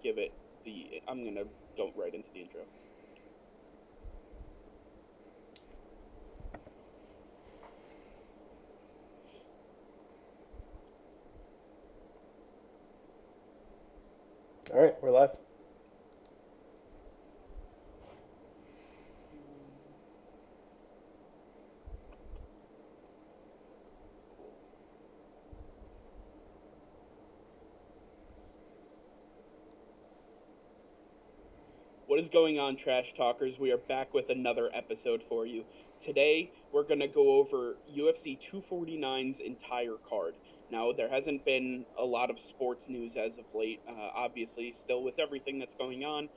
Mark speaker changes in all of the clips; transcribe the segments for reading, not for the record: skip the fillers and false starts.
Speaker 1: give it I'm gonna go right into the intro.
Speaker 2: All right, we're live.
Speaker 1: What is going on, Trash Talkers? We are back with another episode for you. Today, we're going to go over UFC 249's entire card. Now, there hasn't been a lot of sports news as of late, obviously, still with everything that's going on.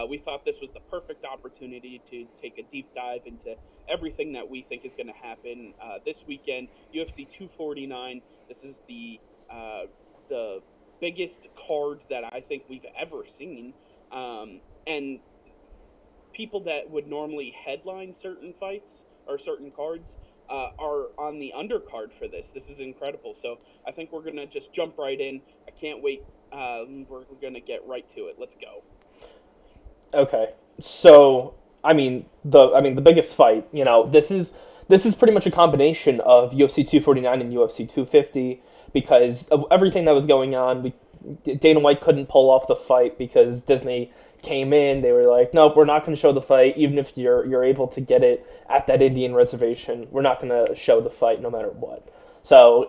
Speaker 1: We thought this was the perfect opportunity to take a deep dive into everything that we think is going to happen this weekend. UFC 249, this is the biggest card that I think we've ever seen. And people that would normally headline certain fights or certain cards are on the undercard for this. This is incredible. So I think we're gonna just jump right in. I can't wait. We're gonna get right to it. Let's go.
Speaker 2: Okay, so I mean the biggest fight. This is pretty much a combination of UFC 249 and UFC 250 because of everything that was going on. Dana White couldn't pull off the fight because Disney came in. They were like, nope, we're not going to show the fight, even if you're able to get it at that Indian reservation. We're not going to show the fight no matter what. So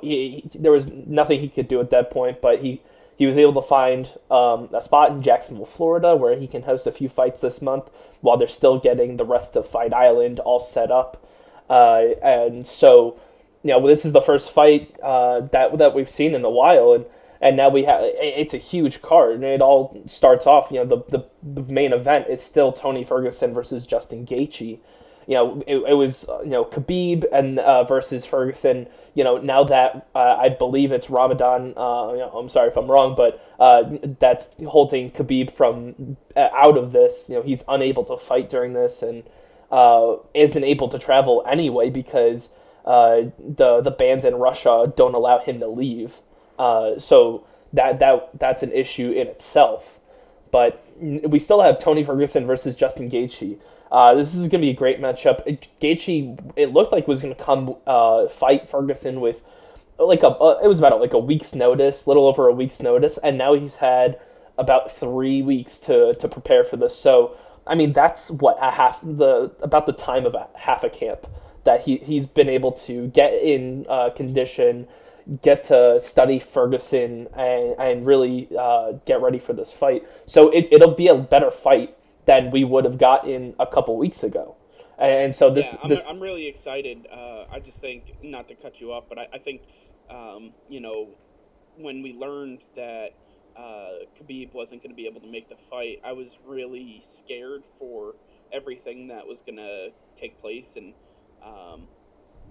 Speaker 2: there was nothing he could do at that point, but he was able to find a spot in Jacksonville, Florida, where he can host a few fights this month while they're still getting the rest of Fight Island all set up. And so, this is the first fight that we've seen in a while, and now we have it's a huge card, and it all starts off. The main event is still Tony Ferguson versus Justin Gaethje. It was Khabib and versus Ferguson. Now that I believe it's Ramadan. I'm sorry if I'm wrong, but that's holding Khabib from out of this. He's unable to fight during this and isn't able to travel anyway because the bans in Russia don't allow him to leave. So that's an issue in itself. But we still have Tony Ferguson versus Justin Gaethje. This is going to be a great matchup. Gaethje, it looked like was going to come fight Ferguson with it was about like a week's notice, little over a week's notice, and now he's had about 3 weeks to prepare for this. So I mean that's what a half the about the time of a half a camp that he's been able to get in condition, get to study Ferguson, and really get ready for this fight. So it'll be a better fight than we would have gotten a couple weeks ago. And so this
Speaker 1: Yeah, I'm
Speaker 2: this
Speaker 1: I'm really excited. I just think not to cut you off, but I think you know when we learned that Khabib wasn't going to be able to make the fight, I was really scared for everything that was going to take place. And um,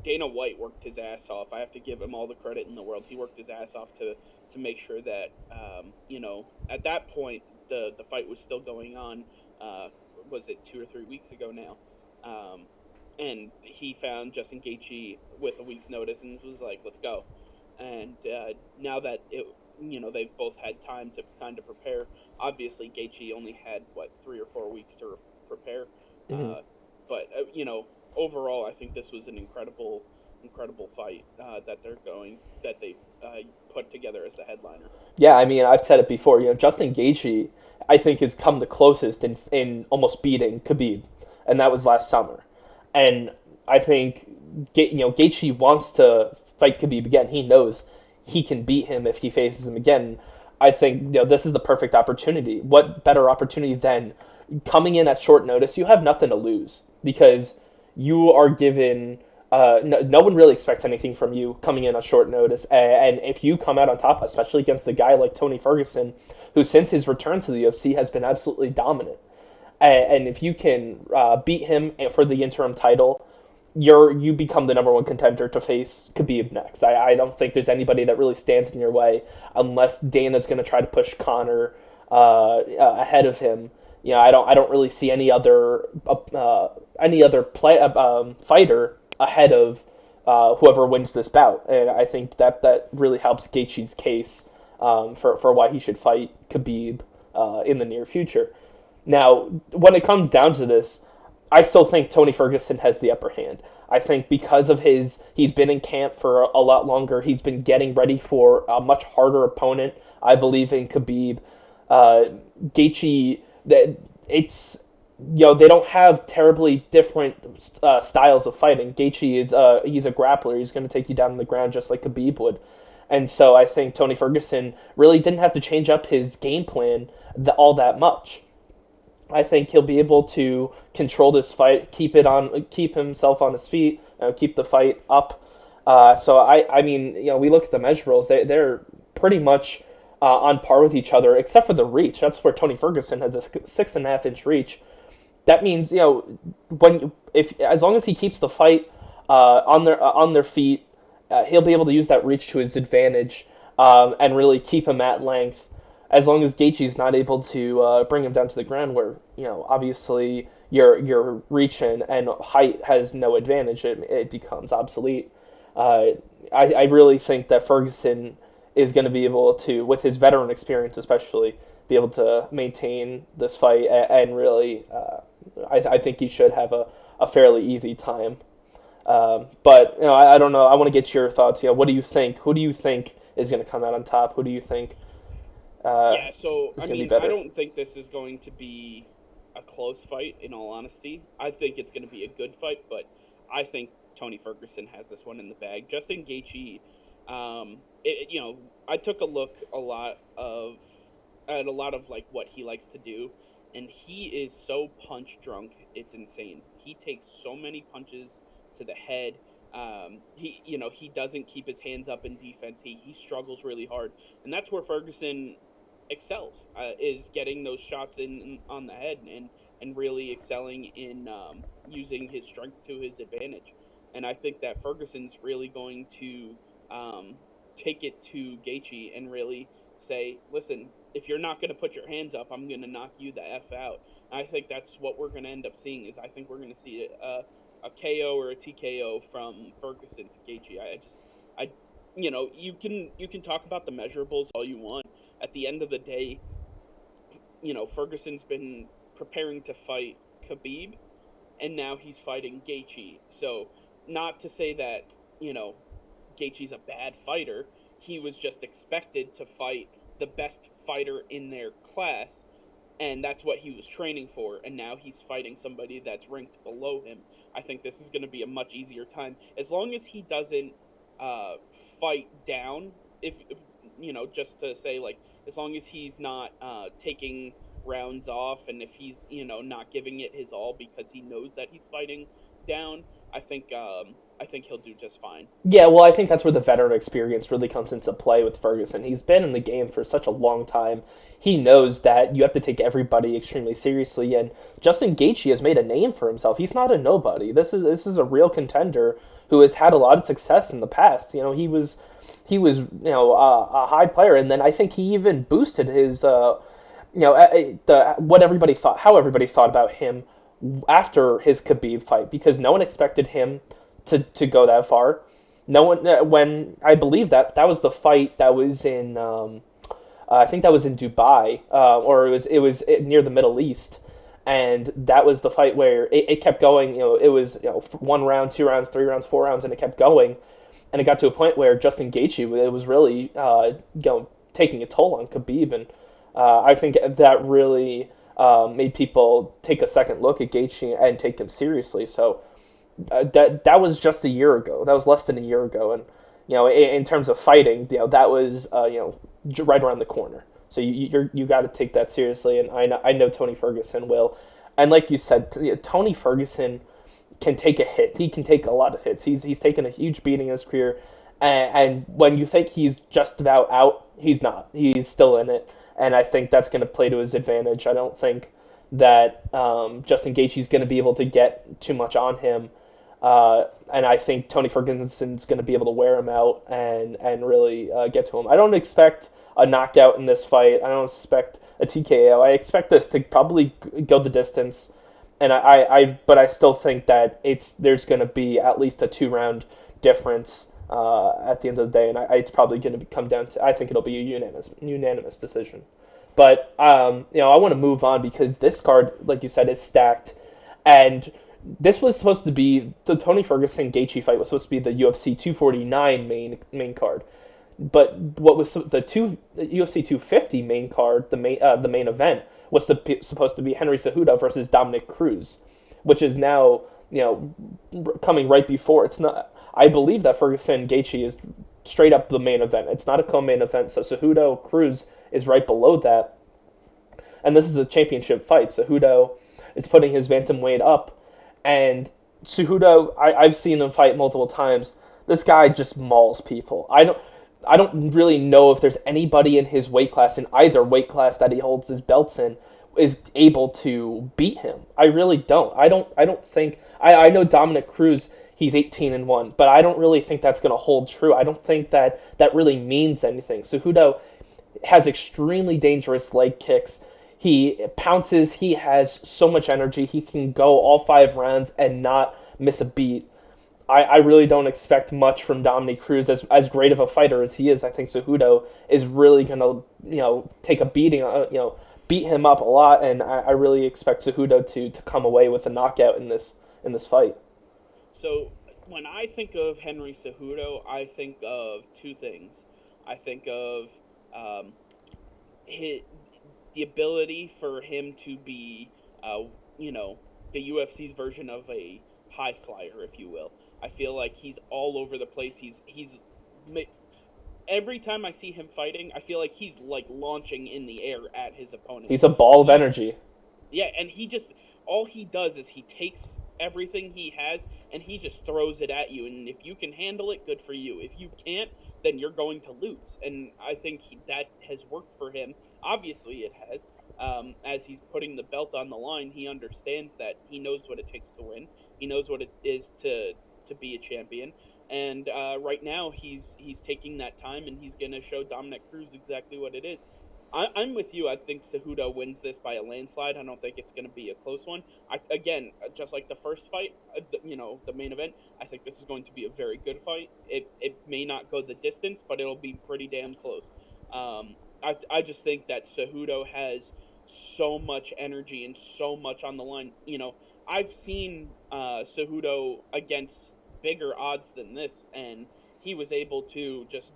Speaker 1: Dana White worked his ass off. I have to give him all the credit in the world. He worked his ass off to make sure that at that point the fight was still going on. Uh, was it 2 or 3 weeks ago now? Um, and he found Justin Gaethje with a week's notice and was like, "Let's go." And now that they've both had time to kind of prepare. Obviously, Gaethje only had what 3 or 4 weeks to prepare,
Speaker 2: mhm.
Speaker 1: uh, but overall, I think this was an incredible fight that they put together as the headliner.
Speaker 2: Yeah, I mean, I've said it before. Justin Gaethje, I think, has come the closest in almost beating Khabib, and that was last summer. And I think Gaethje wants to fight Khabib again. He knows he can beat him if he faces him again. I think this is the perfect opportunity. What better opportunity than coming in at short notice? You have nothing to lose because you are given. No one really expects anything from you coming in on short notice, and if you come out on top, especially against a guy like Tony Ferguson, who since his return to the UFC has been absolutely dominant, and if you can beat him for the interim title, you become the number one contender to face Khabib next. I don't think there's anybody that really stands in your way unless Dana's going to try to push Connor ahead of him. I don't really see any other fighter ahead of whoever wins this bout, and I think that really helps Gaethje's case for why he should fight Khabib in the near future. Now, when it comes down to this, I still think Tony Ferguson has the upper hand. I think because of he's been in camp for a lot longer. He's been getting ready for a much harder opponent. I believe in Khabib. Uh, Gaethje, that it's they don't have terribly different styles of fighting. Gaethje is he's a grappler. He's going to take you down on the ground just like Khabib would. And so I think Tony Ferguson really didn't have to change up his game plan all that much. I think he'll be able to control this fight, keep himself on his feet, keep the fight up. I mean, we look at the measurables; they're pretty much on par with each other, except for the reach. That's where Tony Ferguson has a 6.5 inch reach. That means when if as long as he keeps the fight on their feet, he'll be able to use that reach to his advantage and really keep him at length. As long as Gaethje's not able to bring him down to the ground, where obviously your reach and height has no advantage, it becomes obsolete. Uh, I really think that Ferguson is going to be able to, with his veteran experience especially, be able to maintain this fight and really, I think he should have a fairly easy time. But I don't know. I want to get your thoughts. What do you think? Who do you think is going to come out on top? Who do you think
Speaker 1: Yeah, so
Speaker 2: is
Speaker 1: I
Speaker 2: going to be
Speaker 1: mean, I
Speaker 2: better?
Speaker 1: don't think this is going to be a close fight. In all honesty, I think it's going to be a good fight, but I think Tony Ferguson has this one in the bag. Justin Gaethje, I took a look at a lot of like what he likes to do, and he is so punch drunk, it's insane. He takes so many punches to the head. He doesn't keep his hands up in defense. He struggles really hard, and that's where Ferguson excels, is getting those shots in on the head and really excelling in using his strength to his advantage. And I think that Ferguson's really going to take it to Gaethje and really say, listen, if you're not going to put your hands up, I'm going to knock you the f out. And I think that's what we're going to end up seeing. Is I think we're going to see a KO or a TKO from Ferguson to Gaethje. I you can talk about the measurables all you want. At the end of the day, Ferguson's been preparing to fight Khabib, and now he's fighting Gaethje. So, not to say that Gaethje's a bad fighter. He was just expected to fight the best fighter in their class, and that's what he was training for. And now he's fighting somebody that's ranked below him. I think this is going to be a much easier time as long as he doesn't uh, fight down. If just to say, like, as long as he's not taking rounds off, and if he's not giving it his all because he knows that he's fighting down, I think he'll do just fine.
Speaker 2: Yeah, well, I think that's where the veteran experience really comes into play with Ferguson. He's been in the game for such a long time. He knows that you have to take everybody extremely seriously, and Justin Gaethje has made a name for himself. He's not a nobody. This is a real contender who has had a lot of success in the past. He was a high player, and then I think he even boosted his what everybody thought, how everybody thought about him after his Khabib fight, because no one expected him to go that far. No one when I believe that was the fight that was in I think that was in Dubai or it was near the Middle East, and that was the fight where it kept going. It was 1 round, 2 rounds, 3 rounds, 4 rounds, and it kept going, and it got to a point where Justin Gaethje it was really taking a toll on Khabib, and I think that really made people take a second look at Gaethje and take him seriously. So that was just a year ago. That was less than a year ago, and in terms of fighting, that was right around the corner. So you got to take that seriously, and I know Tony Ferguson will. And like you said, Tony Ferguson can take a hit. He can take a lot of hits. He's taken a huge beating in his career, and when you think he's just about out, he's not. He's still in it, and I think that's going to play to his advantage. I don't think that Justin Gaethje is going to be able to get too much on him. And I think Tony Ferguson's going to be able to wear him out and really get to him. I don't expect a knockout in this fight. I don't expect a TKO. I expect this to probably go the distance, and but I still think that there's going to be at least a 2 round difference at the end of the day, and it's probably going to come down to, I think it'll be a unanimous decision. But I want to move on because this card, like you said, is stacked, and this was supposed to be the Tony Ferguson Gaethje fight was supposed to be the UFC 249 main card. But what was the UFC 250 main card, the main event was supposed to be Henry Cejudo versus Dominic Cruz, which is now coming right before. It's not. I believe that Ferguson Gaethje is straight up the main event. It's not a co-main event, so Cejudo Cruz is right below that, and this is a championship fight. Cejudo is putting his bantamweight up, and Cejudo, I've seen him fight multiple times. This guy just mauls people. I don't really know if there's anybody in his weight class, in either weight class that he holds his belts in, is able to beat him. I really don't. I don't think I know Dominic Cruz, he's 18-1, but I don't really think that's going to hold true. I don't think that really means anything. Cejudo has extremely dangerous leg kicks. He pounces, he has so much energy. He can go all 5 rounds and not miss a beat. I really don't expect much from Dominic Cruz as great of a fighter as he is. I think Cejudo is really gonna take a beating, beat him up a lot, and I really expect Cejudo to come away with a knockout in this fight.
Speaker 1: So when I think of Henry Cejudo, I think of two things. I think of um, his, the ability for him to be, uh, you know, the UFC's version of a high flyer, if you will. I feel like he's all over the place. He's every time I see him fighting, I feel like he's like launching in the air at his opponents.
Speaker 2: He's a ball of
Speaker 1: He
Speaker 2: energy.
Speaker 1: Yeah, and he just all he does is he takes everything he has and he just throws it at you. And if you can handle it, good for you. If you can't, then you're going to lose. And I think that has worked for him. Obviously, it has. As he's putting the belt on the line, he understands that he knows what it takes to win. He knows what it is to be a champion. And right now, he's taking that time and he's going to show Dominic Cruz exactly what it is. I'm with you. I think Cejudo wins this by a landslide. I don't think it's going to be a close one. Again, just like the first fight, the main event, I think this is going to be a very good fight. It may not go the distance, but it'll be pretty damn close. I just think that Cejudo has so much energy and so much on the line. I've seen Cejudo against bigger odds than this, and he was able to just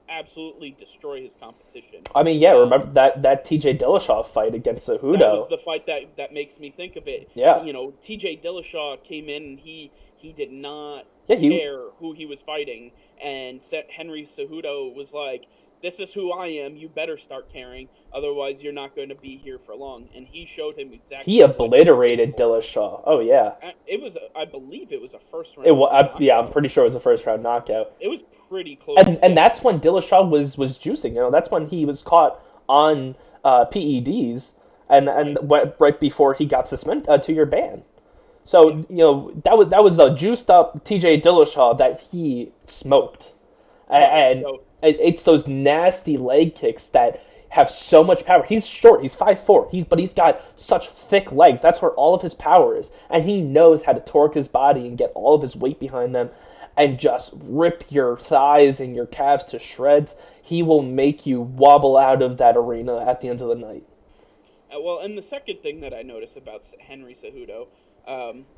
Speaker 1: absolutely destroy his competition.
Speaker 2: I mean, yeah,
Speaker 1: Um,
Speaker 2: remember that T.J. Dillashaw fight against
Speaker 1: that was
Speaker 2: Cejudo?
Speaker 1: the fight that makes me think of it.
Speaker 2: Yeah,
Speaker 1: T.J. Dillashaw came in and he did not
Speaker 2: yeah, he
Speaker 1: care who he was fighting, and Henry Cejudo was like, "This is who I am. You better start caring, otherwise you're not going to be here for long." And he showed him
Speaker 2: he
Speaker 1: exactly what he was
Speaker 2: obliterated
Speaker 1: capable of.
Speaker 2: Dillashaw. Oh yeah,
Speaker 1: I believe it was a first round
Speaker 2: yeah, I'm
Speaker 1: knockout.
Speaker 2: pretty sure it was a first round knockout.
Speaker 1: It was pretty close
Speaker 2: And
Speaker 1: too.
Speaker 2: that's when Dillashaw was juicing. That's when he was caught on PEDs, and
Speaker 1: Right.
Speaker 2: right before he got suspended, 2-year ban.
Speaker 1: Yeah.
Speaker 2: So that was a juiced up T.J. Dillashaw that he smoked,
Speaker 1: Right.
Speaker 2: and
Speaker 1: So
Speaker 2: it's those nasty leg kicks that have so much power. He's short. He's 5'4". But he's got such thick legs. That's where all of his power is, and he knows how to torque his body and get all of his weight behind them, and just rip your thighs and your calves to shreds. He will make you wobble out of that arena at the end of the night.
Speaker 1: Well, and the second thing that I notice about Henry Cejudo,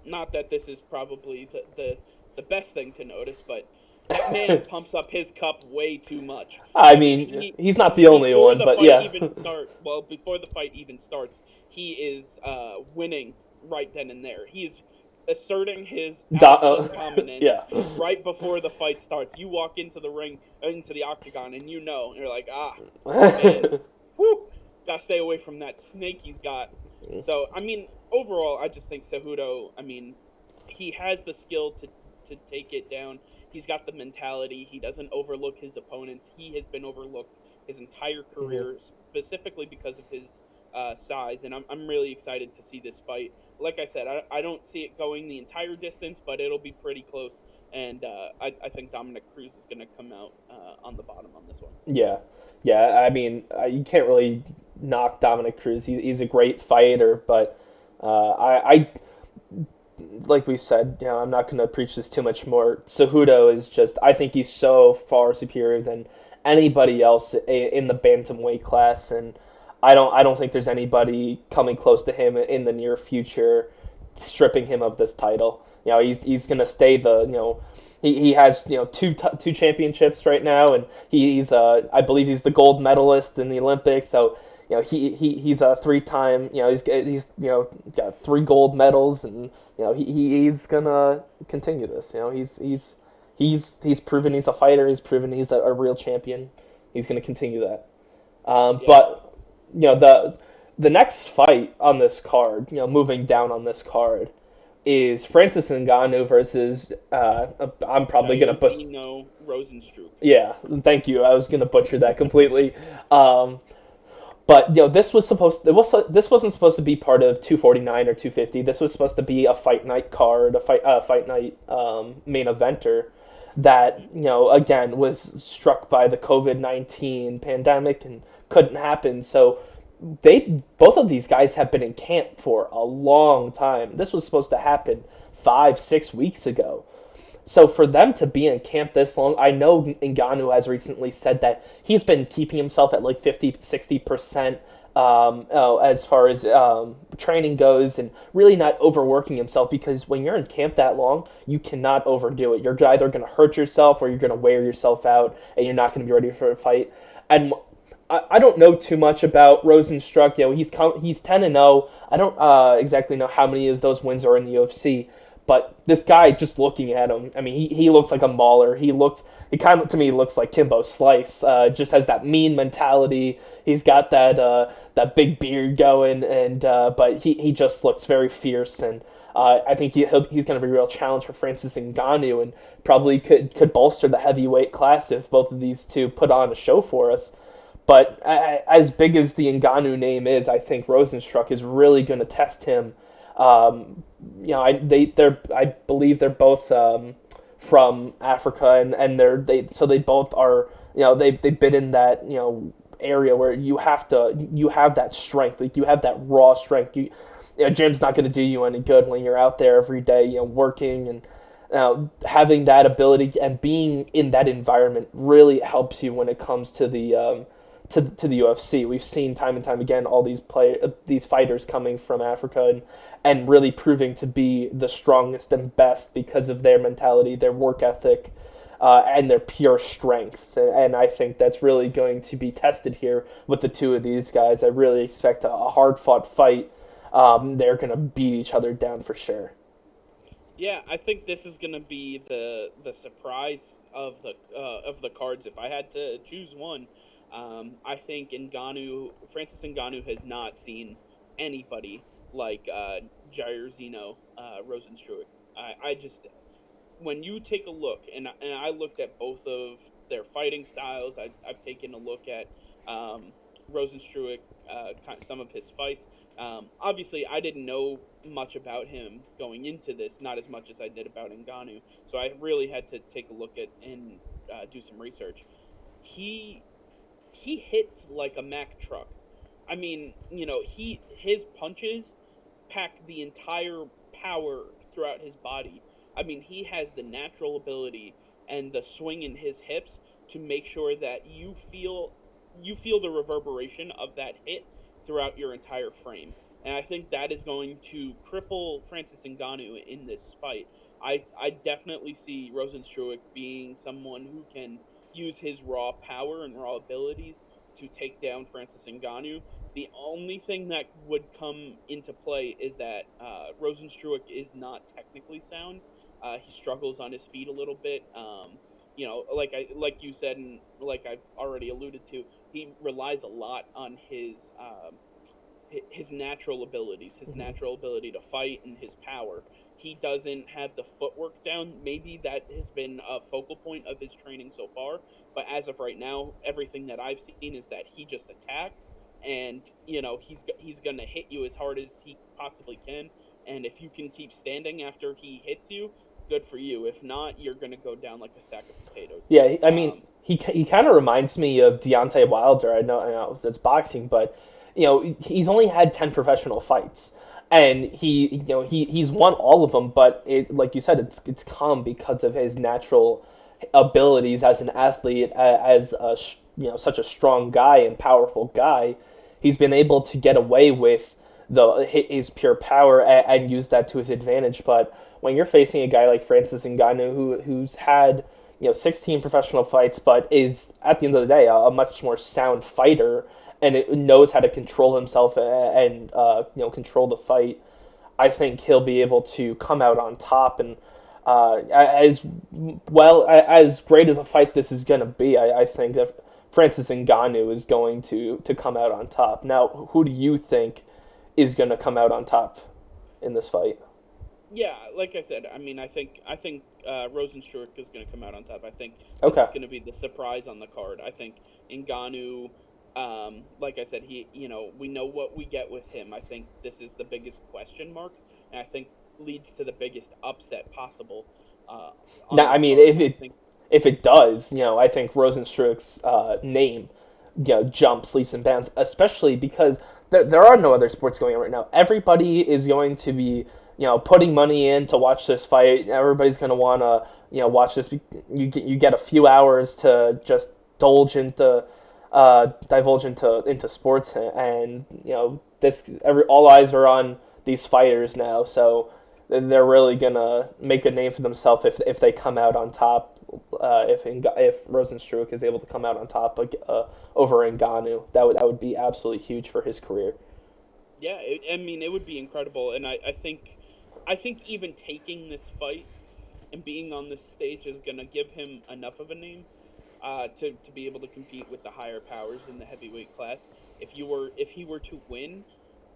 Speaker 1: not that this is probably the best thing to notice, but that man pumps up his cup way too much.
Speaker 2: I
Speaker 1: Like
Speaker 2: mean, he's not the only
Speaker 1: before
Speaker 2: one,
Speaker 1: the
Speaker 2: but
Speaker 1: fight
Speaker 2: yeah.
Speaker 1: even before the fight even starts, he is winning right then and there. He is asserting his absolute dominance
Speaker 2: Yeah.
Speaker 1: right before the fight starts. You walk into the ring, into the octagon, and you're like, man, whew, gotta stay away from that snake he's got. So, I mean, overall, I just think Cejudo, I mean, he has the skill to take it down. He's got the mentality. He doesn't overlook his opponents. He has been overlooked his entire
Speaker 2: Mhm.
Speaker 1: career, specifically because of his size. And I'm really excited to see this fight. Like I said, I don't see it going the entire distance, but it'll be pretty close. And I think Dominic Cruz is going to come out on the bottom on this one.
Speaker 2: Yeah, yeah. I mean, you can't really knock Dominic Cruz. He's a great fighter, but I like we said, I'm not going to preach this too much more. Cejudo is just, I think he's so far superior than anybody else in the bantamweight class, and I don't think there's anybody coming close to him in the near future, stripping him of this title. He's gonna stay he has two championships right now, and he's I believe he's the gold medalist in the Olympics. So he's a three-time, he's got three gold medals, and he's gonna continue this. He's proven he's a fighter. He's proven he's a real champion. He's gonna continue that.
Speaker 1: Yeah,
Speaker 2: But the next fight on this card, moving down on this card, is Francis Ngannou versus I'm probably gonna butcher.
Speaker 1: Jairzinho Rosenstruck.
Speaker 2: Yeah, thank you. I was gonna butcher that completely. Um, but this wasn't supposed to be part of 249 or 250. This was supposed to be a fight night card, fight night main eventer that again was struck by the COVID-19 pandemic and couldn't happen. So they both of these guys have been in camp for a long time. This was supposed to happen 5 6 weeks ago. So for them to be in camp this long, I know Ngannou has recently said that he's been keeping himself at like 50, 60% as far as training goes, and really not overworking himself, because when you're in camp that long, you cannot overdo it. You're either going to hurt yourself or you're going to wear yourself out, and you're not going to be ready for a fight. And I don't know too much about Rosenstruck. He's 10-0. I don't exactly know how many of those wins are in the UFC. But this guy, just looking at him, I mean, he looks like a mauler. He kind of to me looks like Kimbo Slice. Just has that mean mentality. He's got that big beard going, and but he just looks very fierce. And I think he's going to be a real challenge for Francis Ngannou, and probably could bolster the heavyweight class if both of these two put on a show for us. But as big as the Ngannou name is, I think Rosenstruck is really going to test him. Um, I believe they're both from Africa, and they both are, they've been in that area where you have that strength, like you have that raw strength. Gym's not going to do you any good when you're out there every day, working, and having that ability and being in that environment really helps you when it comes to the UFC. We've seen time and time again all these fighters coming from Africa, and really proving to be the strongest and best because of their mentality, their work ethic, and their pure strength. And I think that's really going to be tested here with the two of these guys. I really expect a hard fought fight. They're going to beat each other down for sure.
Speaker 1: Yeah, I think this is gonna be the surprise of the cards. If I had to choose one, I think Francis Ngannou has not seen anybody like Jairzinho Rosenstruck. I just when you take a look, and I looked at both of their fighting styles. I've taken a look at Rosenstruck, some of his fights. Obviously, I didn't know much about him going into this, not as much as I did about Ngannou. So I really had to take a look at and do some research. He he hits like a Mack truck. I mean, his punches pack the entire power throughout his body. I mean, he has the natural ability and the swing in his hips to make sure that you feel the reverberation of that hit throughout your entire frame. And I think that is going to cripple Francis Ngannou in this fight. I definitely see Rosenstruck being someone who can use his raw power and raw abilities to take down Francis Ngannou. The only thing that would come into play is that Rosenstruck is not technically sound. He struggles on his feet a little bit. Like you said, and like I've already alluded to, he relies a lot on his natural abilities, his
Speaker 2: Hmm.
Speaker 1: natural ability to fight, and his power. He doesn't have the footwork down. Maybe that has been a focal point of his training so far, but as of right now, everything that I've seen is that he just attacks, and he's gonna hit you as hard as he possibly can. And if you can keep standing after he hits you, good for you. If not, you're gonna go down like a sack of potatoes.
Speaker 2: Yeah, I mean,
Speaker 1: Um,
Speaker 2: he kind of reminds me of Deontay Wilder. I know that's boxing, but he's only had 10 professional fights, and he's won all of them. But like you said, it's come because of his natural abilities as an athlete, as such a strong guy and powerful guy. he's been able to get away with his pure power and use that to his advantage. But when you're facing a guy like Francis Ngannou, who's had 16 professional fights, but is at the end of the day a much more sound fighter and it knows how to control himself and control the fight. I think he'll be able to come out on top and as well as great as a fight this is going to be. I think that Francis Ngannou is going to come out on top. Now, who do you think is going to come out on top in this fight?
Speaker 1: Yeah, like I said, I mean, I think Rosenstruck is going to come out on top. I think this
Speaker 2: Okay.
Speaker 1: is going to be the surprise on the card. I think Ngannou, like I said, we know what we get with him. I think this is the biggest question mark, and I think leads to the biggest upset possible uh, on
Speaker 2: Now, I
Speaker 1: this
Speaker 2: mean,
Speaker 1: card. I think,
Speaker 2: if it does, I think Rosenstruck's name, jumps leaps and bounds, especially because there are no other sports going on right now. Everybody is going to be, putting money in to watch this fight. Everybody's going to want to, watch this. You get a few hours to just divulge into sports, and this all eyes are on these fighters now. So they're really gonna make a name for themselves if they come out on top. If Rosenstruck is able to come out on top over Ngannou, that would be absolutely huge for his career.
Speaker 1: yeah, I mean, it would be incredible, and I think even taking this fight and being on this stage is going to give him enough of a name to be able to compete with the higher powers in the heavyweight class. If he were to win,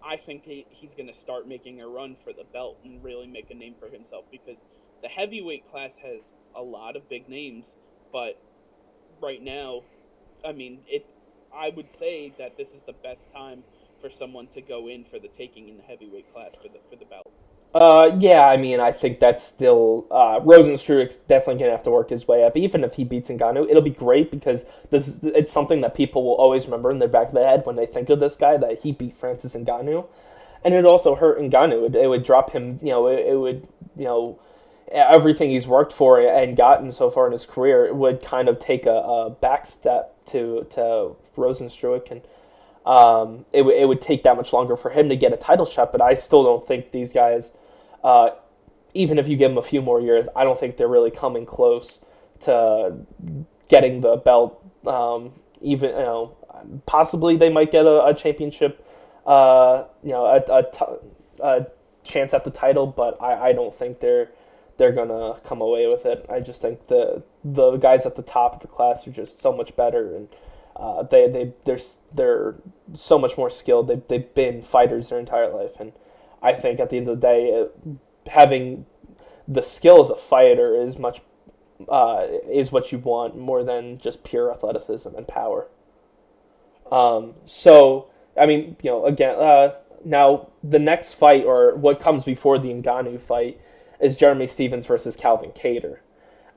Speaker 1: I think he's going to start making a run for the belt and really make a name for himself because the heavyweight class has a lot of big names, but right now, I mean, I would say that this is the best time for someone to go in for the taking in the heavyweight class for the belt.
Speaker 2: Yeah, I mean, I think that's still Rosenstruck's definitely gonna have to work his way up. Even if he beats Ngannou, it'll be great because it's something that people will always remember in their back of their head when they think of this guy that he beat Francis Ngannou, and it also hurt Ngannou. It would drop him. It would everything he's worked for and gotten so far in his career would kind of take a back step to Rosenstruck, and it would take that much longer for him to get a title shot. But I still don't think these guys, uh, even if you give them a few more years, I don't think they're really coming close to getting the belt. Even possibly they might get a championship, a chance at the title, but I don't think they're gonna come away with it. I just think the guys at the top of the class are just so much better, and they're so much more skilled. They've been fighters their entire life, and I think at the end of the day, having the skill as a fighter is what you want more than just pure athleticism and power. So I mean, again, now the next fight or what comes before the Ngannou fight is Jeremy Stevens versus Calvin Kattar.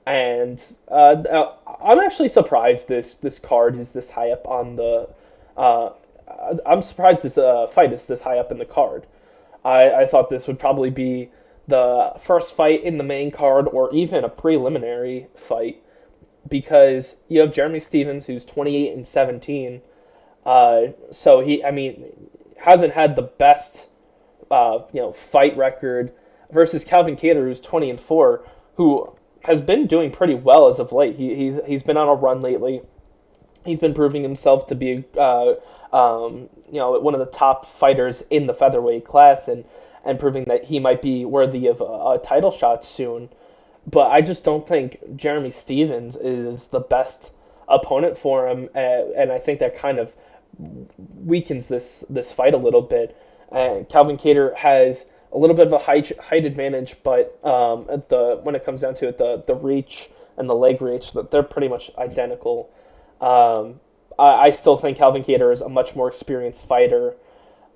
Speaker 2: And I'm actually surprised this card is this high up on the. Uh, I'm surprised this fight is this high up in the card. I thought this would probably be the first fight in the main card or even a preliminary fight because you have Jeremy Stevens who's 28 and 17. So I mean, hasn't had the best fight record versus Calvin Kattar, who's 20 and 4, who has been doing pretty well as of late. He's been on a run lately. He's been proving himself to be one of the top fighters in the featherweight class and proving that he might be worthy of a title shot soon. But I just don't think Jeremy Stevens is the best opponent for him, and I think that kind of weakens this fight a little bit. Calvin Kattar has a little bit of a height advantage, but when it comes down to it, the reach and the leg reach, they're pretty much identical. I still think Calvin Kattar is a much more experienced fighter.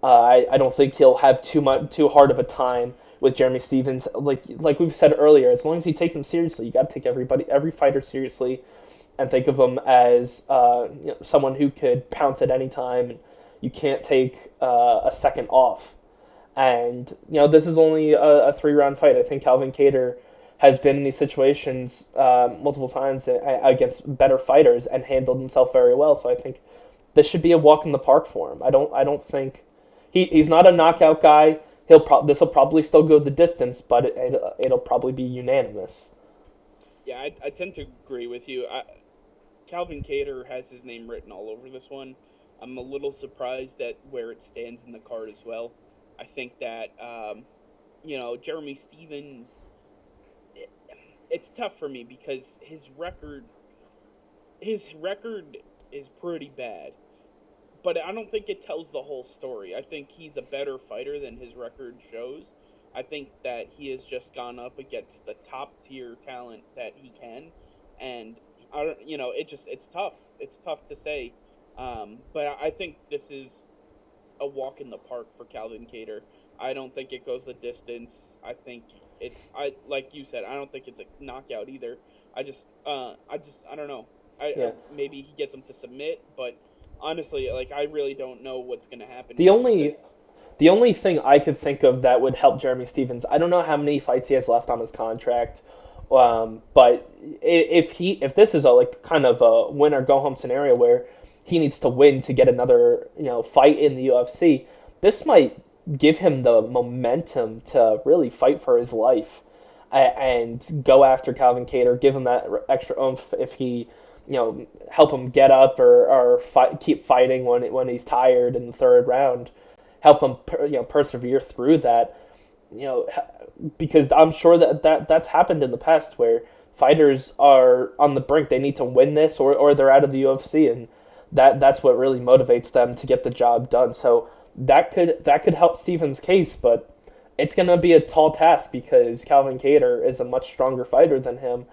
Speaker 2: I don't think he'll have too hard of a time with Jeremy Stevens. Like we've said earlier, as long as he takes him seriously, you got to take every fighter seriously, and think of him as someone who could pounce at any time. And you can't take a second off. And this is only a 3 round fight. I think Calvin Kattar has been in these situations multiple times against better fighters and handled himself very well. So I think this should be a walk in the park for him. I don't think he's not a knockout guy. This will probably still go the distance, but it'll probably be unanimous.
Speaker 1: Yeah, I tend to agree with you. Calvin Cater has his name written all over this one. I'm a little surprised at where it stands in the card as well. I think that Jeremy Stevens. It, it's tough for me because his record is pretty bad, but I don't think it tells the whole story. I think he's a better fighter than his record shows. I think that he has just gone up against the top tier talent that he can, and I don't, it's tough. It's tough to say, but I think this is a walk in the park for Calvin Cater. I don't think it goes the distance. I think I like you said. I don't think it's a knockout either. I don't know. I
Speaker 2: Yeah.
Speaker 1: maybe he gets him to submit, but honestly, like I really don't know what's gonna happen
Speaker 2: The
Speaker 1: here because
Speaker 2: only the only thing I could think of that would help Jeremy Stevens, I don't know how many fights he has left on his contract, but if this is a like kind of a win or go home scenario where he needs to win to get another fight in the UFC, this might give him the momentum to really fight for his life and go after Calvin Cater, give him that extra oomph if he help him get up or keep fighting when he's tired in the third round, help him persevere through that, you know, because I'm sure that's happened in the past where fighters are on the brink. They need to win this or they're out of the UFC, and that's what really motivates them to get the job done. So that could help Stevens' case, but it's gonna be a tall task because Calvin Cater is a much stronger fighter than him,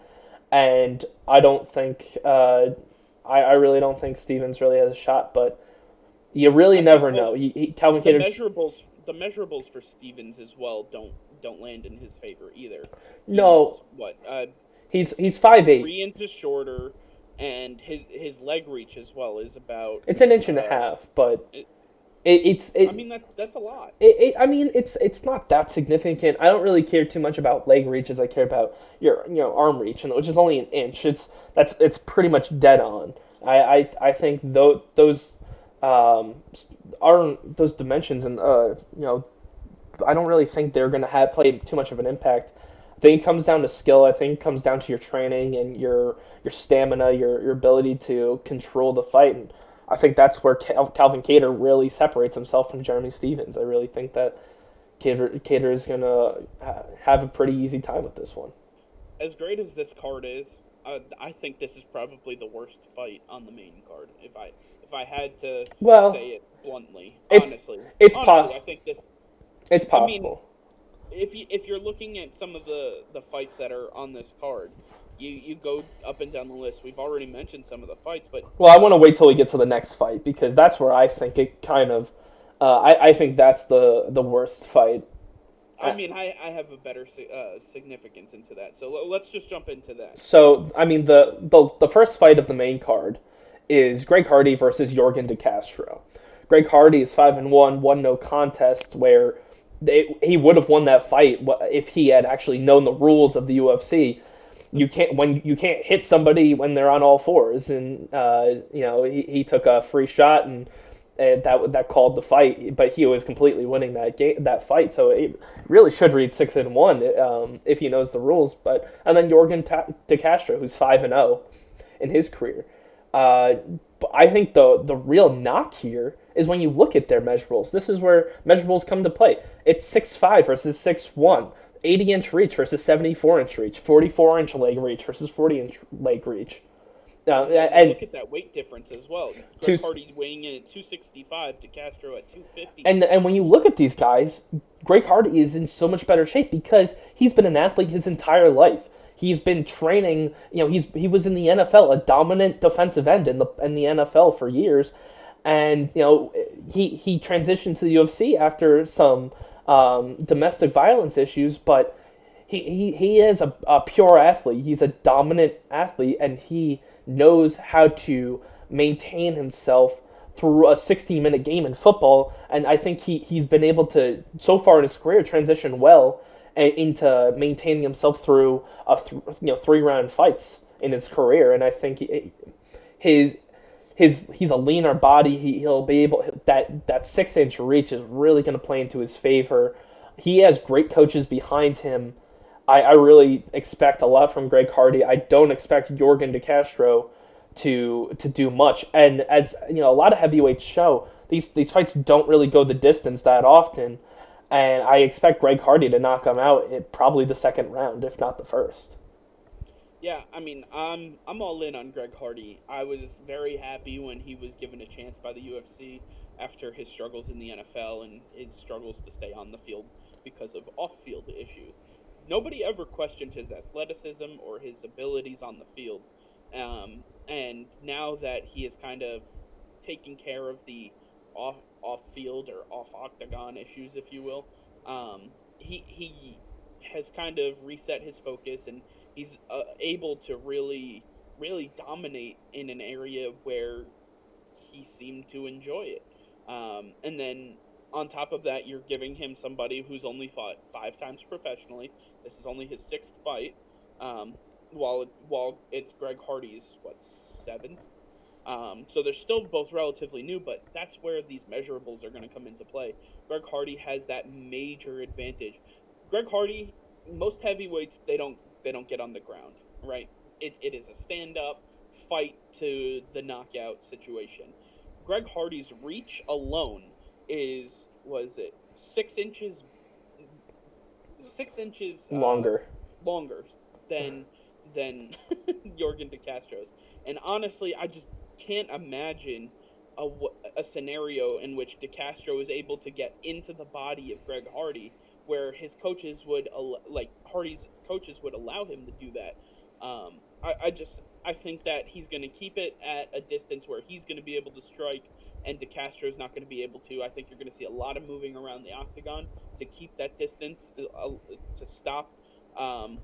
Speaker 2: and I don't think I really don't think Stevens really has a shot, but you really
Speaker 1: I think
Speaker 2: never
Speaker 1: well
Speaker 2: know. Calvin
Speaker 1: the
Speaker 2: Cater.
Speaker 1: measurables the measurables for Stevens as well don't land in his favor either. He's
Speaker 2: No,
Speaker 1: what
Speaker 2: he's 5'8".
Speaker 1: 3 inches shorter, and his leg reach as well is about
Speaker 2: It's an inch and a
Speaker 1: uh
Speaker 2: half, but
Speaker 1: it,
Speaker 2: it, it's
Speaker 1: I
Speaker 2: it,
Speaker 1: mean that's a lot.
Speaker 2: I mean, it's not that significant. I don't really care too much about leg reach as I care about your arm reach, and which is only an inch. It's pretty much dead on. I think those um are those dimensions, and I don't really think they're going to have play too much of an impact. I think it comes down to skill. I think it comes down to your training and your stamina, your ability to control the fight. And I think that's where Calvin Cater really separates himself from Jeremy Stevens. I really think that Cater is going to have a pretty easy time with this one.
Speaker 1: As great as this card is, I think this is probably the worst fight on the main card. If I had to
Speaker 2: Well,
Speaker 1: say it bluntly,
Speaker 2: it it's
Speaker 1: honestly,
Speaker 2: poss
Speaker 1: I think this.
Speaker 2: it's
Speaker 1: I mean,
Speaker 2: possible.
Speaker 1: if you're looking at some of the fights that are on this card, you go up and down the list. We've already mentioned some of the fights, but
Speaker 2: Well, I want to wait till we get to the next fight because that's where I think it kind of. I think that's the worst fight.
Speaker 1: I mean, I have a better significance into that. So let's just jump into that.
Speaker 2: So, I mean, the first fight of the main card is Greg Hardy versus Jorgen De Castro. Greg Hardy is 5-1, won no contest, where he would have won that fight if he had actually known the rules of the UFC. You can't hit somebody when they're on all fours, and he took a free shot and that called the fight, but he was completely winning that fight. So it really should read 6-1 if he knows the rules. But and then Jorgen De Castro, who's 5-0 in his career. But I think the real knock here is when you look at their measurables. This is where measurables come to play. It's 6'5" versus 6'1", 80-inch reach versus 74-inch reach, 44-inch leg reach versus 40-inch leg reach.
Speaker 1: Yeah, and
Speaker 2: And
Speaker 1: look at that weight difference as well.
Speaker 2: two
Speaker 1: Greg Hardy's weighing in at 265 to Castro at 250.
Speaker 2: and when you look at these guys, Greg Hardy is in so much better shape because he's been an athlete his entire life. He's been training. He was in the NFL, a dominant defensive end in the NFL for years, and he transitioned to the UFC after some domestic violence issues, but he is a pure athlete. He's a dominant athlete, and he knows how to maintain himself through a 60-minute game in football. And I think he's been able to, so far in his career, transition well into maintaining himself through 3-round fights in his career. And I think his he's a leaner body. He'll be able that 6 inch reach is really going to play into his favor. He has great coaches behind him. I really expect a lot from Greg Hardy. I don't expect Jorgen De Castro to do much. And as you know, a lot of heavyweights show these fights don't really go the distance that often. And I expect Greg Hardy to knock him out in probably the second round, if not the first.
Speaker 1: Yeah, I mean, I'm all in on Greg Hardy. I was very happy when he was given a chance by the UFC after his struggles in the NFL and his struggles to stay on the field because of off-field issues. Nobody ever questioned his athleticism or his abilities on the field. And now that he is kind of taking care of the off field or off octagon issues, if you will, he has kind of reset his focus, and he's able to really dominate in an area where he seemed to enjoy it. And then on top of that, you're giving him somebody who's only fought 5 times professionally. This is only his sixth fight. While it's Greg Hardy's seventh. So they're still both relatively new, but that's where these measurables are going to come into play. Greg Hardy has that major advantage. Greg Hardy, most heavyweights they don't get on the ground, right? It is a stand up fight to the knockout situation. Greg Hardy's reach alone is was it 6 inches 6 inches
Speaker 2: Longer.
Speaker 1: longer than Jorgen De Castro's. And honestly, I just can't imagine a scenario in which De Castro is able to get into the body of Greg Hardy, where his coaches would like Hardy's coaches would allow him to do that. I think that he's going to keep it at a distance where he's going to be able to strike, and De Castro's not going to be able to. I think you're going to see a lot of moving around the octagon to keep that distance, to stop um,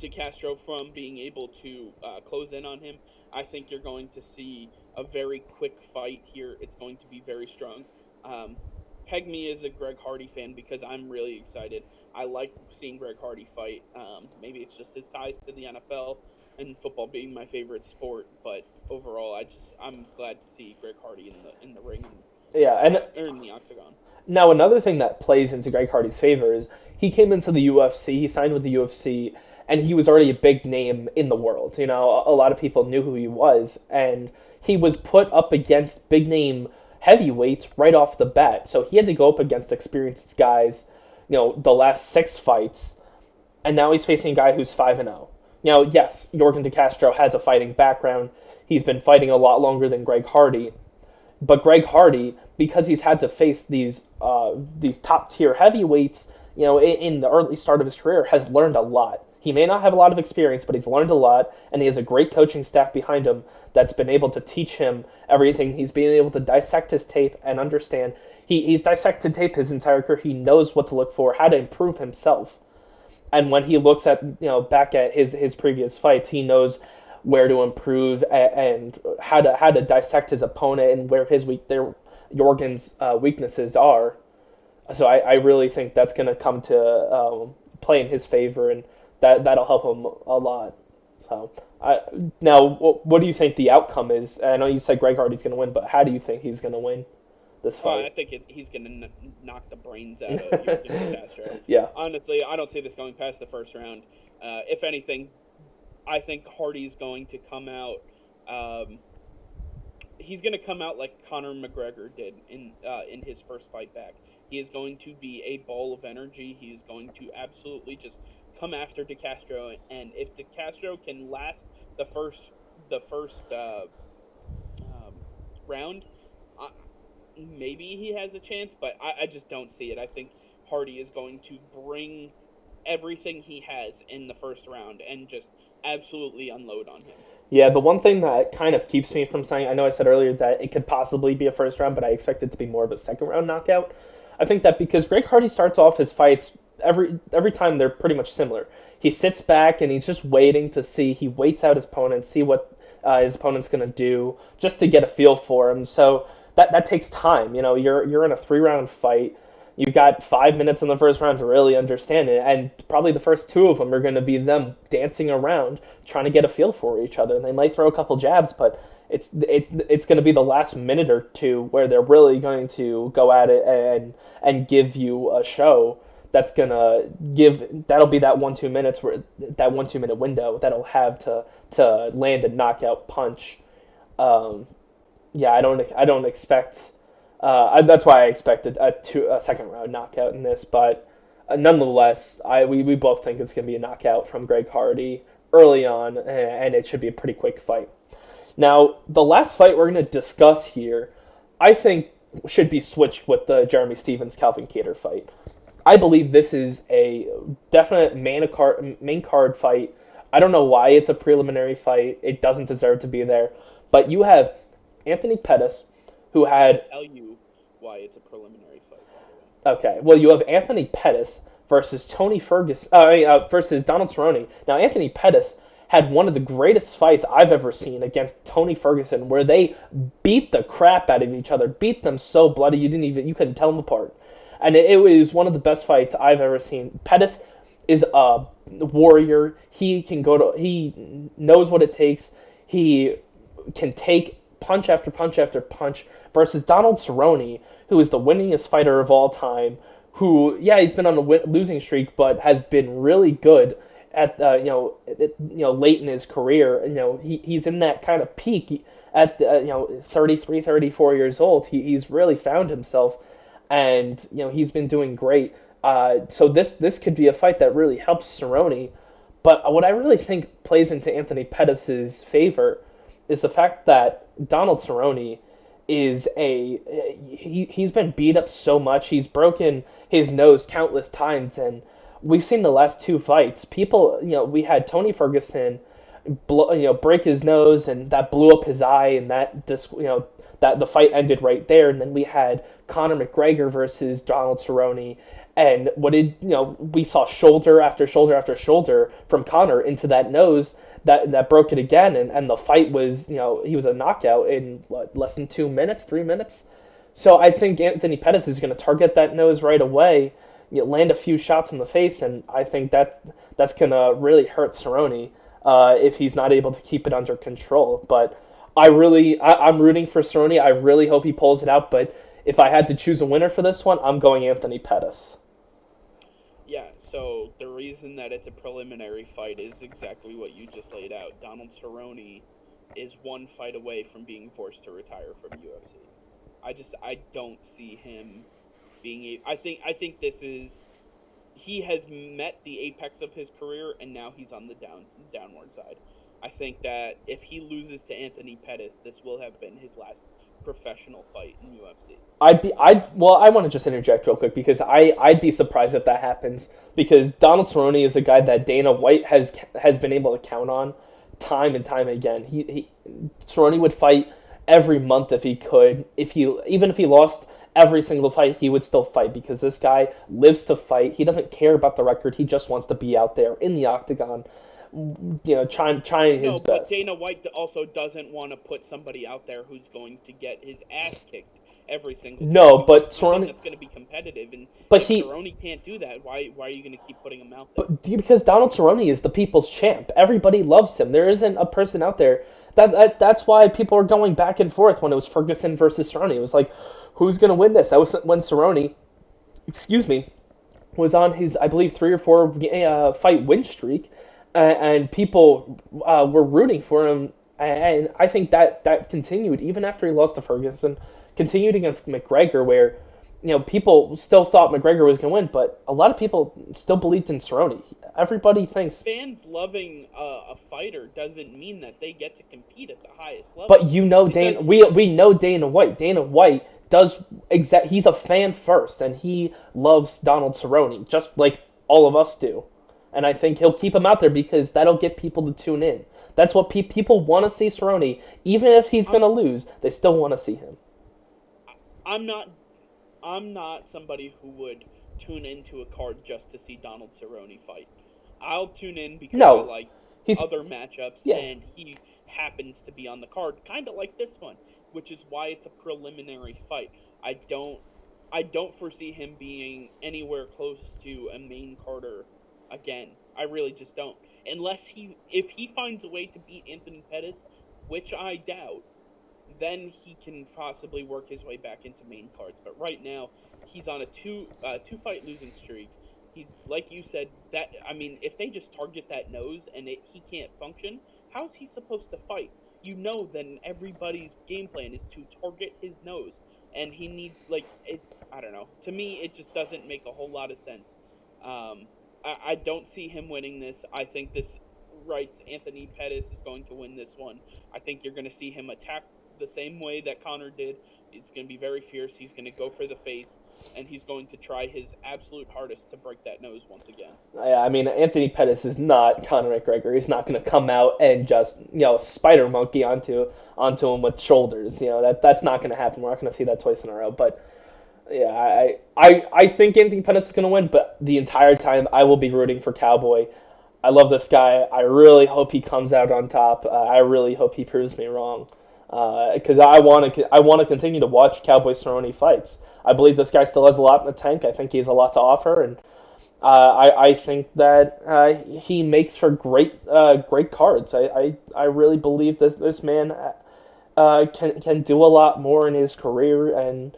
Speaker 1: De Castro from being able to close in on him. I think you're going to see a very quick fight here. It's going to be very strong. Um, Peg me as a Greg Hardy fan because I'm really excited. I like seeing Greg Hardy fight. Maybe it's just his ties to the NFL and football being my favorite sport, but overall, I'm glad to see Greg Hardy in the ring and
Speaker 2: Yeah, and
Speaker 1: or in the octagon.
Speaker 2: now another thing that plays into Greg Hardy's favor is he came into the UFC, he signed with the UFC, and he was already a big name in the world. You know, a lot of people knew who he was, and he was put up against big name heavyweights right off the bat. So he had to go up against experienced guys, you know, the last 6 fights, and now he's facing a guy who's 5-0. Now, yes, Jorgen De Castro has a fighting background. He's been fighting a lot longer than Greg Hardy, but Greg Hardy, because he's had to face these top tier heavyweights, you know, in the early start of his career, has learned a lot. He may not have a lot of experience, but he's learned a lot, and he has a great coaching staff behind him that's been able to teach him everything. He's been able to dissect his tape and understand. He's dissected tape his entire career. He knows what to look for, how to improve himself. And when he looks at back at his previous fights, he knows where to improve and how to dissect his opponent and where his Jorgen's weaknesses are. So I really think that's going to come to play in his favor, and that'll help him a lot. So I, now, what do you think the outcome is? I know you said Greg Hardy's going to win, but how do you think he's going to win this
Speaker 1: I
Speaker 2: fight?
Speaker 1: think he's going to knock the brains out of Jorgen De Castro.
Speaker 2: Yeah.
Speaker 1: Honestly, I don't see this going past the first round. If anything, I think Hardy's going to come out. Um, he's going to come out like Conor McGregor did in his first fight back. He is going to be a ball of energy. He is going to absolutely just come after De Castro, and if De Castro can last the first um, round, uh, maybe he has a chance, but I just don't see it. I think Hardy is going to bring everything he has in the first round and just absolutely unload on him.
Speaker 2: Yeah, the one thing that kind of keeps me from saying, I know I said earlier that it could possibly be a first round, but I expect it to be more of a second round knockout. I think that because Greg Hardy starts off his fights every time they're pretty much similar. He sits back and he's just waiting to see. He waits out his opponent, see what his opponent's gonna do, just to get a feel for him. So that takes time. You know, you're in a 3 round fight. You've got 5 minutes in the first round to really understand it, and probably the first two of them are going to be them dancing around, trying to get a feel for each other. And they might throw a couple jabs, but It's going to be the last minute or two where they're really going to go at it and give you a show that's gonna that'll be that 1 2 minutes where that 1 2 minute window that'll have to land a knockout punch. Um, yeah, I don't expect. That's why I expected a second round knockout in this, but nonetheless, we both think it's gonna be a knockout from Greg Hardy early on, and it should be a pretty quick fight. Now, the last fight we're going to discuss here, I think, should be switched with the Jeremy Stevens Calvin Kattar fight. I believe this is a definite main card fight. I don't know why it's a preliminary fight. It doesn't deserve to be there. But you have Anthony Pettis, who
Speaker 1: I can
Speaker 2: had
Speaker 1: tell you why it's a preliminary fight, by the way.
Speaker 2: okay. Well, you have Anthony Pettis versus Tony Ferguson versus Donald Cerrone. Now, Anthony Pettis had one of the greatest fights I've ever seen against Tony Ferguson, where they beat the crap out of each other, beat them so bloody you couldn't tell them apart, and it was one of the best fights I've ever seen. Pettis is a warrior. He knows what it takes. He can take punch after punch after punch versus Donald Cerrone, who is the winningest fighter of all time. Who, yeah, he's been on a losing streak, but has been really good at late in his career. He's in that kind of peak at 33, 34 years old. He's really found himself, and he's been doing great. So this could be a fight that really helps Cerrone. But what I really think plays into Anthony Pettis' favor is the fact that Donald Cerrone he's been beat up so much. He's broken his nose countless times, and we've seen the last two fights. People, we had Tony Ferguson break his nose, and that blew up his eye, and that the fight ended right there. And then we had Conor McGregor versus Donald Cerrone, and we saw shoulder after shoulder after shoulder from Conor into that nose that broke it again, and the fight was he was a knockout in less than 2 minutes, 3 minutes. So I think Anthony Pettis is going to target that nose right away, land a few shots in the face, and I think that's going to really hurt Cerrone if he's not able to keep it under control. But I'm rooting for Cerrone. I really hope he pulls it out. But if I had to choose a winner for this one, I'm going Anthony Pettis.
Speaker 1: Yeah, so the reason that it's a preliminary fight is exactly what you just laid out. Donald Cerrone is one fight away from being forced to retire from UFC. I don't see him being I think this is he has met the apex of his career and now he's on the downward side. I think that if he loses to Anthony Pettis, this will have been his last professional fight in UFC.
Speaker 2: I want to just interject real quick because I'd be surprised if that happens because Donald Cerrone is a guy that Dana White has been able to count on time and time again. Cerrone would fight every month if he could. Even if he lost every single fight, he would still fight because this guy lives to fight. He doesn't care about the record. He just wants to be out there in the octagon, trying his
Speaker 1: No, but
Speaker 2: best.
Speaker 1: Dana White also doesn't want to put somebody out there who's going to get his ass kicked every single time.
Speaker 2: No,
Speaker 1: He
Speaker 2: but
Speaker 1: wants something
Speaker 2: Cerrone,
Speaker 1: that's going to be competitive, and
Speaker 2: but
Speaker 1: if
Speaker 2: he
Speaker 1: Cerrone can't do that, why are you going to keep putting him out there?
Speaker 2: But because Donald Cerrone is the people's champ, everybody loves him. There isn't a person out there that's why people are going back and forth when it was Ferguson versus Cerrone. It was like, who's gonna win this? That was when Cerrone, excuse me, was on his I believe 3 or 4 fight win streak, and people were rooting for him. And I think that continued even after he lost to Ferguson, continued against McGregor, where people still thought McGregor was going to win, but a lot of people still believed in Cerrone. Everybody thinks,
Speaker 1: Fans loving a fighter doesn't mean that they get to compete at the highest
Speaker 2: but
Speaker 1: level. It does.
Speaker 2: We know Dana White. Dana White does exact. He's a fan first, and he loves Donald Cerrone just like all of us do. And I think he'll keep him out there because that'll get people to tune in. That's what people want to see Cerrone, even if he's going
Speaker 1: I'm
Speaker 2: to lose. They still want to see him.
Speaker 1: I'm not I'm not somebody who would tune into a card just to see Donald Cerrone fight. I'll tune in because I
Speaker 2: No,
Speaker 1: like
Speaker 2: he's
Speaker 1: other matchups,
Speaker 2: yeah.
Speaker 1: and he happens to be on the card, kind of like this one, which is why it's a preliminary fight. I don't I don't foresee him being anywhere close to a main carder again. I really just don't. Unless if he finds a way to beat Anthony Pettis, which I doubt, then he can possibly work his way back into main cards. But right now, he's on a two fight losing streak. He's like you said that I mean, if they just target that nose and he can't function, how's he supposed to fight? Then everybody's game plan is to target his nose, and he needs like it. I don't know. To me, it just doesn't make a whole lot of sense. I don't see him winning this. I think this writes Anthony Pettis is going to win this one. I think you're going to see him attack the same way that Connor did. It's going to be very fierce. He's going to go for the face, and he's going to try his absolute hardest to break that nose once again.
Speaker 2: Yeah, I mean, Anthony Pettis is not Conor McGregor. He's not going to come out and just spider monkey onto him with shoulders. That's not going to happen. We're not going to see that twice in a row. But yeah, I think Anthony Pettis is going to win. But the entire time, I will be rooting for Cowboy. I love this guy. I really hope he comes out on top. I really hope he proves me wrong. Because I want to continue to watch Cowboy Cerrone fights. I believe this guy still has a lot in the tank. I think he has a lot to offer, and I think that he makes for great cards. I really believe this man can do a lot more in his career and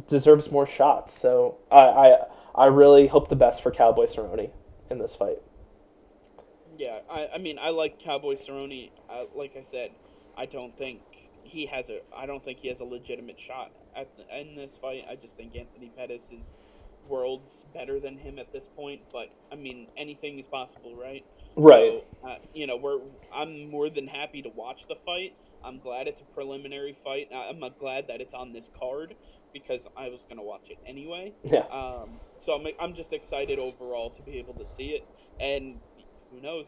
Speaker 2: deserves more shots. So I really hope the best for Cowboy Cerrone in this fight.
Speaker 1: Yeah, I mean I like Cowboy Cerrone. Like I said, I don't think he has a legitimate shot in this fight. I just think Anthony Pettis is worlds better than him at this point. But I mean anything is possible, right?
Speaker 2: Right.
Speaker 1: So I'm more than happy to watch the fight. I'm glad it's a preliminary fight. I'm glad that it's on this card because I was gonna watch it anyway.
Speaker 2: Yeah.
Speaker 1: So I'm just excited overall to be able to see it, and who knows,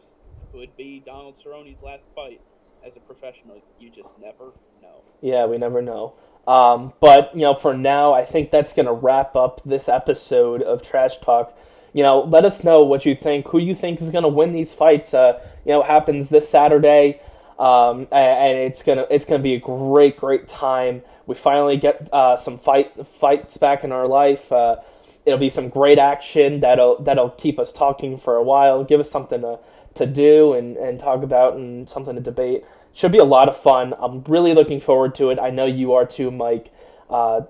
Speaker 1: could be Donald Cerrone's last fight as a professional. You just never know.
Speaker 2: Yeah, we never know. But for now, I think that's gonna wrap up this episode of Trash Talk. Let us know what you think. Who you think is gonna win these fights? Happens this Saturday, and it's gonna be a great time. We finally get some fights back in our life. It'll be some great action that'll keep us talking for a while. Give us something to do and talk about and something to debate. Should be a lot of fun. I'm really looking forward to it. I know you are too, Mike.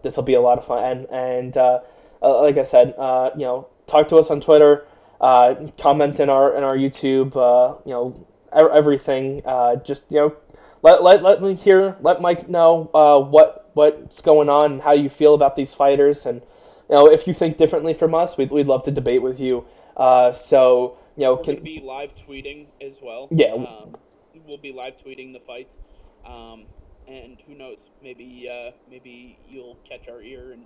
Speaker 2: This will be a lot of fun. And like I said, talk to us on Twitter. Comment in our YouTube. Everything. Just let me hear. Let Mike know what's going on and how you feel about these fighters. And if you think differently from us, we'd love to debate with you. So
Speaker 1: We're going to
Speaker 2: can
Speaker 1: be live tweeting as well.
Speaker 2: yeah.
Speaker 1: We'll be live tweeting the fights. Um, and who knows? Maybe you'll catch our ear and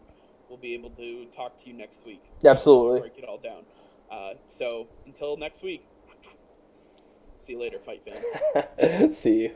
Speaker 1: we'll be able to talk to you next week when we
Speaker 2: Absolutely.
Speaker 1: break it all down. So until next week, see you later, fight fans.
Speaker 2: See you.